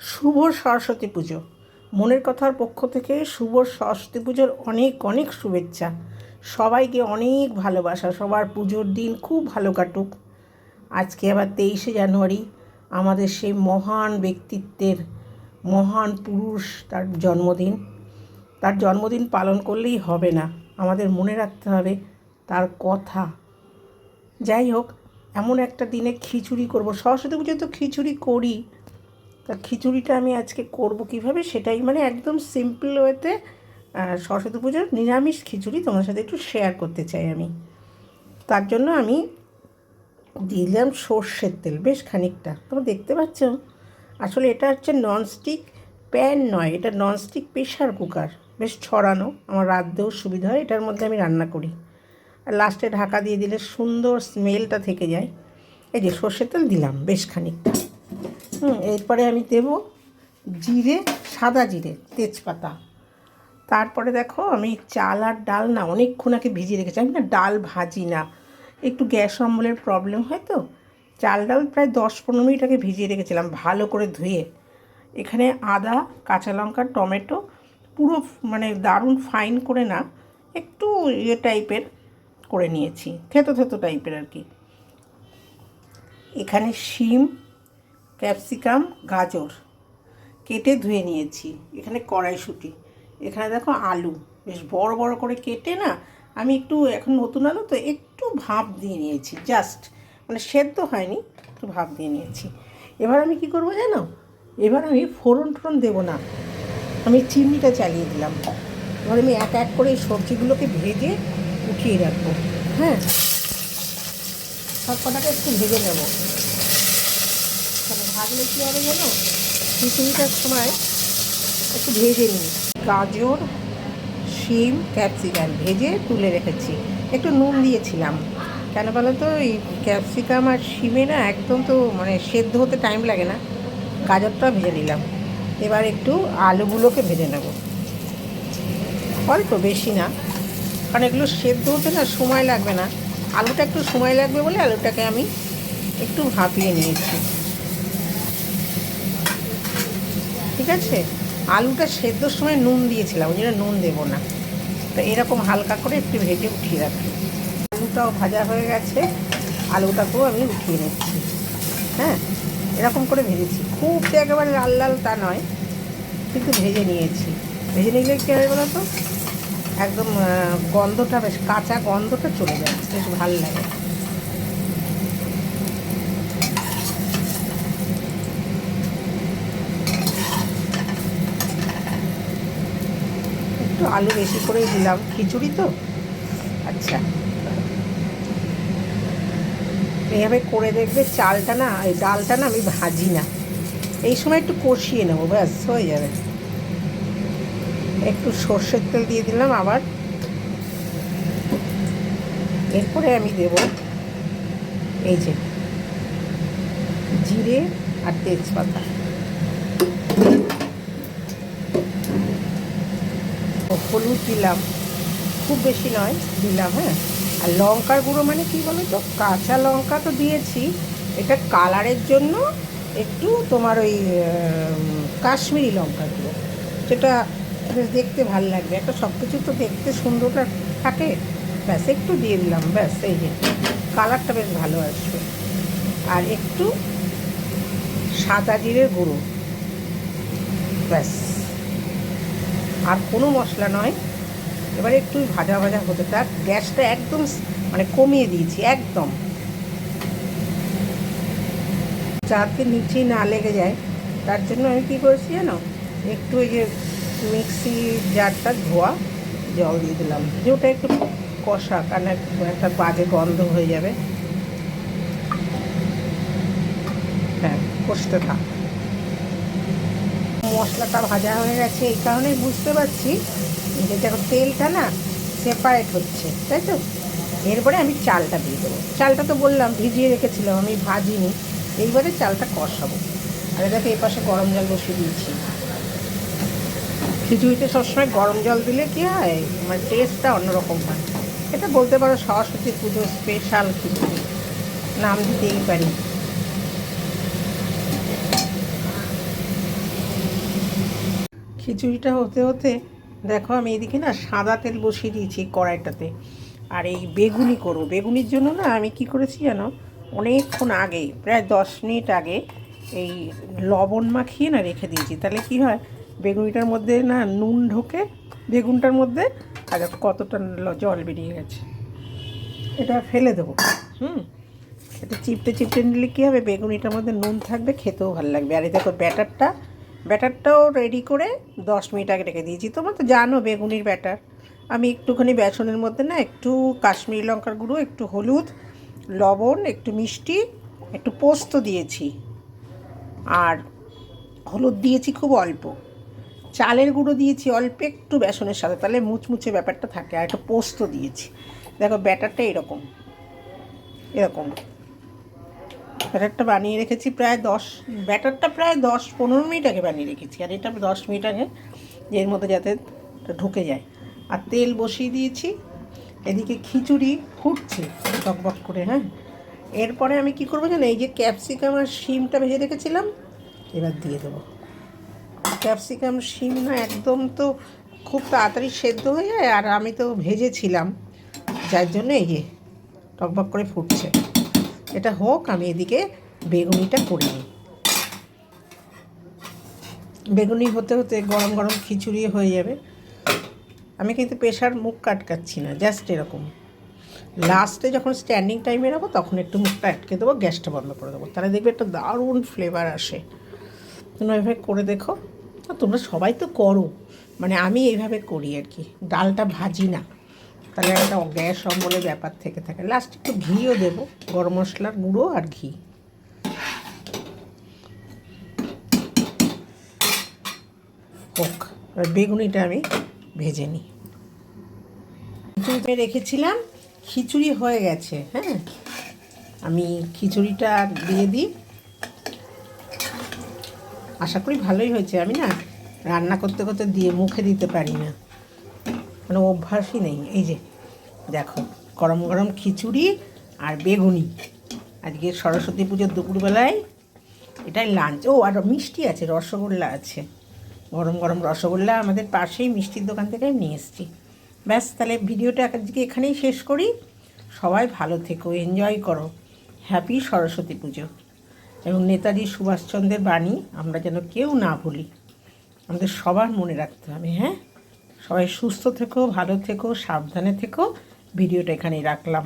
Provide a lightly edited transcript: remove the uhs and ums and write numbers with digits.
শুভ সরস্বতী পুজো। মনের কথার পক্ষ থেকে শুভ সরস্বতী পুজোর অনেক অনেক শুভেচ্ছা। সবাইকে অনেক ভালোবাসা। সবার পুজোর দিন খুব ভালো কাটুক। আজকে আবার 23শে জানুয়ারি, আমাদের সেই মহান ব্যক্তিত্বের, মহান পুরুষ তার জন্মদিন। তার জন্মদিন পালন করলেই হবে না, আমাদের মনে রাখতে হবে তার কথা। যাই হোক, এমন একটা দিনে খিচুড়ি করব। সরস্বতী পুজোয় তো খিচুড়ি করি, তা খিচুড়িটা আমি আজকে করব কিভাবে সেটাই একদম সিম্পল ওয়েতে সরস্বতী পুজোর নিরামিষ খিচুড়ি তোমার সাথে একটু শেয়ার করতে চাই আমি। তার জন্য আমি দিয়ে দিলাম সর্ষের তেল বেশ খানিকটা। তোমরা দেখতে পাচ্ছ, আসলে এটা হচ্ছে ননস্টিক প্যান নয়, এটা ননস্টিক প্রেশার কুকার। বেশ ছড়ানো, আমার রাঁধতেও সুবিধা হয়, এটার মধ্যে আমি রান্না করি। আর লাস্টে ঢাকা দিয়ে দিলে সুন্দর স্মেলটা থেকে যায়। এই যে সর্ষের তেল দিলাম বেশ খানিকটা। এরপরে আমি দেব জিরে, সাদা জিরে, তেজপাতা। তারপরে দেখো, আমি চাল আর ডাল না অনেকক্ষণ আগে ভিজিয়ে রেখেছি। আমি না ডাল ভাজি না, একটু গ্যাস অম্বলের প্রবলেম হয় তো। চাল ডাল প্রায় 10-15 মিনিট আগে ভিজিয়ে রেখেছিলাম ভালো করে ধুয়ে। এখানে আদা, কাঁচা লঙ্কা, টমেটো পুরো দারুণ ফাইন করে না, একটু টাইপের করে নিয়েছি, থেতো থেতো টাইপের আর কি। এখানে শিম, ক্যাপসিকাম, গাজর কেটে ধুয়ে নিয়েছি। এখানে কড়াইশুঁটি, এখানে দেখো আলু বেশ বড় বড় করে কেটে না, আমি একটু, এখন নতুন আলু তো একটু ভাপ দিয়ে নিয়েছি, জাস্ট সেদ্ধ হয়নি, একটু ভাপ দিয়ে নিয়েছি। এবার আমি কি করব জানো, এবার আমি ফোড়ন টোড়ন দেবো না, আমি চিমনিটা চালিয়ে দিলাম। এবার আমি এক এক করে এই সবজিগুলোকে ভেজে উঠিয়ে রাখবো। হ্যাঁ, সব কটাকে একটু ভেজে নেবো। ভাজলে কী হবে জানো, খিচুড়িটার সময় একটু ভেজে নিই। গাজর, শিম, ক্যাপসিকাম ভেজে তুলে রেখেছি, একটু নুন দিয়েছিলাম। কেন বলো তো, এই ক্যাপসিকাম আর শিমে না একদম তো সেদ্ধ হতে টাইম লাগে না। গাজরটা ভেজে নিলাম। এবার একটু আলুগুলোকে ভেজে নেব, অল্প, বেশি না, কারণ এগুলো সেদ্ধ হতে না সময় লাগবে না। আলুটা একটু সময় লাগবে বলে আলুটাকে আমি একটু ভাপিয়ে নিয়েছি। ঠিক আছে, আলুটা সেদ্ধর সময় নুন দিয়েছিলাম, ওই জন্য নুন দেবো না। তো এরকম হালকা করে একটু ভেজে উঠিয়ে রাখি। আলুটাও ভাজা হয়ে গেছে, আলুটাকেও আমি উঠিয়ে নিচ্ছি। হ্যাঁ, এরকম করে ভেজেছি, খুব যে একেবারে লাল লাল তা নয়, কিন্তু ভেজে নিয়েছি। ভেজে নিলে কী হয় বলো তো, একদম গন্ধটা, বেশ কাঁচা গন্ধটা চলে যায়, বেশ ভালো লাগে। একটু আলু বেশি করেই দিলাম, খিচুড়ি তো। আচ্ছা, এইভাবে করে দেখবে, চালটা না, এই ডালটা না আমি ভাজি না, এই সময় একটু কষিয়ে নেবো, ব্যাস হয়ে যাবে। একটু সর্ষের তেল দিয়ে দিলাম আবার। এরপরে আমি দেব এই যে জিরে আর তেজপাতা, হলুদ দিলাম, খুব বেশি নয় দিলাম। হ্যাঁ, আর লঙ্কার গুঁড়ো কী বলো তো, কাঁচা লঙ্কা তো দিয়েছি, এটা কালারের জন্য একটু তোমার ওই কাশ্মীরি লঙ্কার গুঁড়ো, যেটা বেশ দেখতে ভালো লাগবে, একটা সব কিছু তো দেখতে সুন্দরটা থাকে, ব্যাস একটু দিয়ে দিলাম, ব্যাস। এই যে কালারটা বেশ ভালো আসবে। আর একটু সাদা জিরের গুঁড়ো, ব্যাস, আর কোনো মশলা নয়। এবারে একটু ভাজা ভাজা হতে থাক, গ্যাসটা একদম কমিয়ে দিয়েছি একদম, যাতে নিচে না লেগে যায়। তার জন্য আমি কী করেছি জানো, একটু ওই যে মিক্সি জারটা ধোয়া জল দিয়ে দিলাম, যে ওটা একটু কষা, কারণ একটা বাজে গন্ধ হয়ে যাবে। হ্যাঁ, কষতে থাক। মশলাটা ভাজা হয়ে গেছে, এই কারণেই বুঝতে পারছি যে দেখো তেলটা না সেপারেট হচ্ছে, তাই তো। এরপরে আমি চালটা দিয়ে দেবো। চালটা তো বললাম ভিজিয়ে রেখেছিলাম, আমি ভাজিনি। এইবারে চালটা কষাবো। আর দেখো এই পাশে গরম জল বসিয়ে দিয়েছি। খিচুড়িতে সবসময় গরম জল দিলে কী হয়, টেস্টটা অন্যরকম হয়। এটা বলতে পারো সরস্বতী পুজোর স্পেশাল খিচুড়ি, নাম দিতেই পারি। খিচুড়িটা হতে হতে দেখো আমি এদিকে না সাদা তেল বসিয়ে দিয়েছি কড়াইটাতে। আর এই বেগুনি করবো, বেগুনির জন্য না আমি কি করেছি জানো, অনেকক্ষণ আগে প্রায় 10 মিনিট আগে এই লবণ মাখিয়ে না রেখে দিয়েছি। তাহলে কি হয়, বেগুনিটার মধ্যে না নুন ঢোকে বেগুনটার মধ্যে। আর কতটা জল বেরিয়ে গেছে, এটা ফেলে দেবো। এটা চিপটে চিপটে নিলে কী হবে, বেগুনিটার মধ্যে নুন থাকবে, খেতেও ভালো লাগবে। আর এই দেখো ব্যাটারটাও রেডি করে 10 মিনিট আগে রেখে দিয়েছি। তোমরা তো জানো বেগুনির ব্যাটার। আমি একটুখানি বেসনের মধ্যে না একটু কাশ্মীরি লঙ্কার গুঁড়ো, একটু হলুদ, লবণ, একটু মিষ্টি, একটু পোস্ত দিয়েছি। আর হলুদ দিয়েছি খুব অল্প, চালের গুঁড়ো দিয়েছি অল্প একটু বেসনের সাথে, তাহলে মুচমুচে ব্যাপারটা থাকে। আর একটু পোস্ত দিয়েছি। দেখো ব্যাটারটা এরকম ব্যাটারটা বানিয়ে রেখেছি ব্যাটারটা প্রায় 10-15 মিনিট আগে বানিয়ে রেখেছি। আর এটা 10 মিনিট আগে, এর মধ্যে যাতে ঢুকে যায়। আর তেল বসিয়ে দিয়েছি, এদিকে খিচুড়ি ফুটছে বক করে। হ্যাঁ, এরপরে আমি কি করবো জানো, এই যে ক্যাপসিকাম আর শিমটা ভেজে রেখেছিলাম, এবার দিয়ে দেবো। ক্যাপসিকাম শিম না একদম তো খুব তাড়াতাড়ি সেদ্ধ হয়ে যায়, আর আমি তো ভেজেছিলাম, যার জন্য এই যে টকবক করে ফুটছে। এটা হোক, আমি এদিকে বেগুনিটা করে নিই। বেগুনি হতে হতে গরম গরম খিচুড়ি হয়ে যাবে। আমি কিন্তু প্রেশার মুখ কাটকাচ্ছি না, জাস্ট এরকম লাস্টে যখন স্ট্যান্ডিং টাইমে রাখবো তখন একটু মুখটা আটকে দেবো, গ্যাসটা বন্ধ করে দেবো, তাহলে দেখবে একটা দারুণ ফ্লেভার আসে। তোমরা এভাবে করে দেখো। তোমরা সবাই তো করো, মানে আমি এইভাবে করি আর কি, ডালটা ভাজি না, তাহলে একটা গ্যাস অম্বলের ব্যাপার থেকে থাকে। লাস্টে একটু ঘিও দেবো, গরম মশলার গুঁড়ো আর ঘি। হোক, এবার বেগুনিটা আমি ভেজে নিই। খিচুড়িতে রেখেছিলাম, খিচুড়ি হয়ে গেছে। হ্যাঁ, আমি খিচুড়িটা দিয়ে দিই। আশা করি ভালোই হয়েছে। আমি না রান্না করতে করতে দিয়ে মুখে দিতে পারি না, মানে অভ্যাসই নেই। এই যে দেখো, গরম গরম খিচুড়ি আর বেগুনি, আজকে সরস্বতী পুজোর দুপুরবেলায় এটাই লাঞ্চ। ও, আর মিষ্টি আছে, রসগোল্লা আছে, গরম গরম রসগোল্লা আমাদের পাশেই মিষ্টির দোকান থেকে নিয়ে এসেছি। ব্যাস, তাহলে ভিডিওটা আজকে এখানেই শেষ করি। সবাই ভালো থেকো, এনজয় করো। হ্যাপি সরস্বতী পুজো। এবং নেতাজি সুভাষচন্দ্রের বাণী আমরা যেন কেউ না ভুলি, আমাদের সবার মনে রাখতে হবে। হ্যাঁ, সবাই সুস্থ থেকো, ভালো থেকো, সাবধানে থেকো। ভিডিওটা এখানেই রাখলাম।